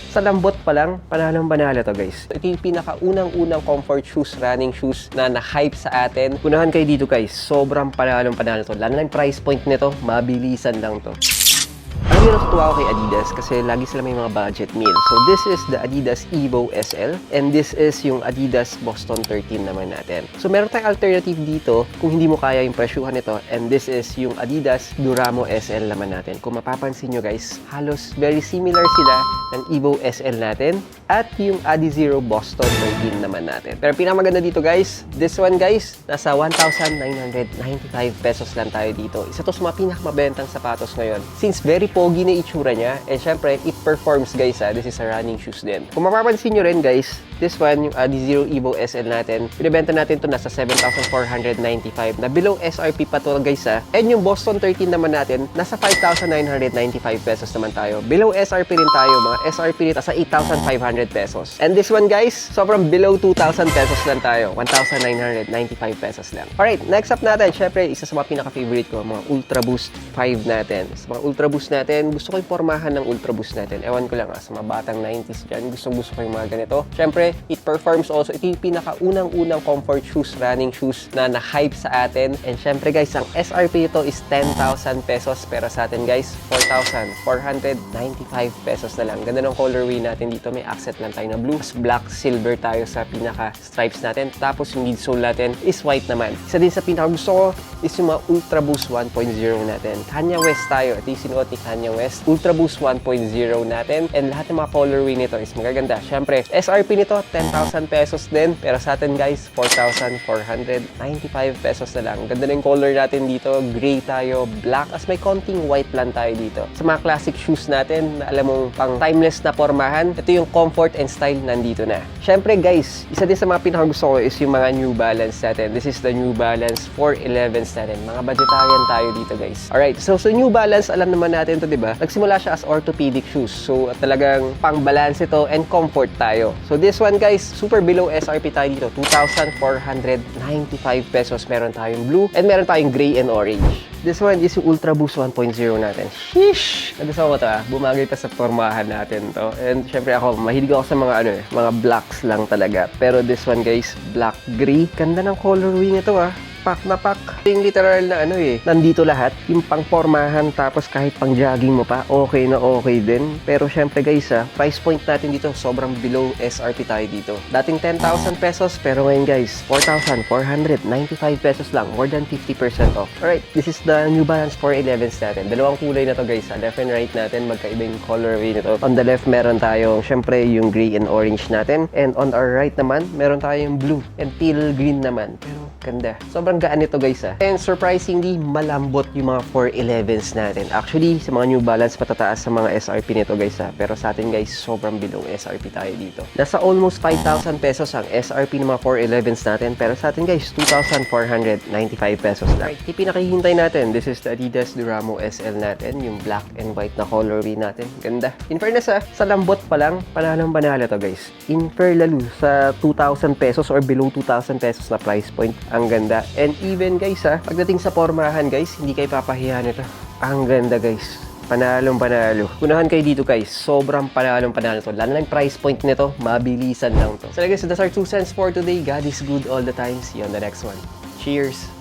Sa lambot pa lang, panalong-panalo to guys. Ito yung pinakaunang-unang comfort shoes, running shoes na na-hype sa atin. Punahan kayo dito guys, sobrang panalong-panalo to. Lalo na yung price point nito, mabilisan lang to. Alam niyo, natutuwa ako kay Adidas kasi lagi sila may mga budget meal. So this is the Adidas Evo SL and this is yung Adidas Boston 13 naman natin. So meron tayong alternative dito kung hindi mo kaya yung presyuhan nito, and this is yung Adidas Duramo SL naman natin. Kung mapapansin nyo guys, halos very similar sila ng Evo SL natin at yung Adizero Boston 13 naman natin. Pero pinakamaganda dito guys, this one guys, nasa 1,995 pesos lang tayo dito. Isa to sa mga pinakamabentang sapatos ngayon. Since very pogi na itsura niya, and syempre, it performs guys ha. This is a running shoes din. Kung mapapansin nyo rin guys, this one, yung Adizero Evo SL natin, pinibenta natin to nasa 7,495 na below SRP pa to guys ha. And yung Boston 13 naman natin, nasa 5,995 pesos naman tayo. Below SRP rin tayo, mga SRP rin nasa 8,500 pesos. And this one guys, sobrang below 2,000 pesos lang tayo. 1,995 pesos lang. Alright, next up natin, syempre, isa sa mga pinaka-favorite ko, mga Ultra Boost 5 natin. Sa mga Ultra Boost natin, gusto ko yung pormahan ng Ultra Boost natin. Ewan ko lang sa mga batang 90s dyan, gusto ko yung mga ganito. Syempre, it performs also. Ito yung pinakaunang-unang comfort shoes, running shoes na na-hype sa atin. And syempre guys, ang SRP ito is 10,000 pesos. Pero sa atin guys, 4,495 pesos na lang. Ganda ng colorway natin dito. May accent lang tayo na blue. Black, silver tayo sa pinaka-stripes natin. Tapos yung midsole natin is white naman. Isa din sa pinaka-gusto ko is yung mga Ultra Boost 1.0 natin. Kanye West tayo. Ito yung sinuot ni Kanye West. Ultra Boost 1.0 natin. And lahat ng mga colorway nito is magaganda. Syempre, SRP nito, 10,000 pesos din. Pero sa atin guys, 4,495 pesos na lang. Ganda na yung color natin dito. Gray tayo, black. As may konting white lang tayo dito. Sa mga classic shoes natin, na alam mo, pang timeless na pormahan, ito yung comfort and style nandito na. Syempre guys, isa din sa mga pinakagusto ko is yung mga New Balance natin. This is the New Balance 411s natin. Mga budgetarian tayo dito guys. Alright, so New Balance, alam naman natin to, diba? Nagsimula siya as orthopedic shoes. So talagang pang-balance ito and comfort tayo. So this one guys, super below SRP tayo dito. 2,495 pesos. Meron tayong blue and meron tayong gray and orange. This one is yung Ultra Boost 1.0 natin. Sheesh! Nagustuhan ko ito Bumagay pa sa formahan natin to. And syempre ako, mahilig ako sa mga mga blacks lang talaga. Pero this one guys, black gray. Ganda ng colorway nito Pack na pack. Yung literal na nandito lahat. Yung pang-pormahan tapos kahit pang-jogging mo pa, okay na okay din. Pero syempre guys price point natin dito sobrang below SRP tayo dito. Dating 10,000 pesos pero ngayon guys, 4,495 pesos lang. More than 50% off. Alright, this is the New Balance 411s natin. Dalawang kulay na to guys left and right natin. Magkaiba yung colorway nito. On the left, meron tayong syempre yung gray and orange natin. And on our right naman, meron tayong blue and teal green naman. Pero ganda. Sobrang gaan nito guys And surprisingly, malambot yung mga 411s natin. Actually, sa mga New Balance, patataas sa mga SRP nito guys Pero sa atin guys, sobrang below SRP tayo dito. Nasa almost 5,000 pesos ang SRP ng mga 411s natin. Pero sa atin guys, 2,495 pesos lang. Right, pinakihintay natin, this is the Adidas Duramo SL natin. Yung black and white na colorway natin. Ganda. In fairness sa lambot pa lang, panalong-panalo to guys. In fair lalo, sa 2,000 pesos or below 2,000 pesos na price point, ang ganda. And even guys pagdating sa pormahan guys, hindi kayo papahiyan ito. Ang ganda guys. Panalong-panalo. Punahan kayo dito guys. Sobrang panalong-panalo to. Lalo na yung price point nito, mabilisan lang to. So guys, that's our 2 cents for today. God is good all the time. See you on the next one. Cheers!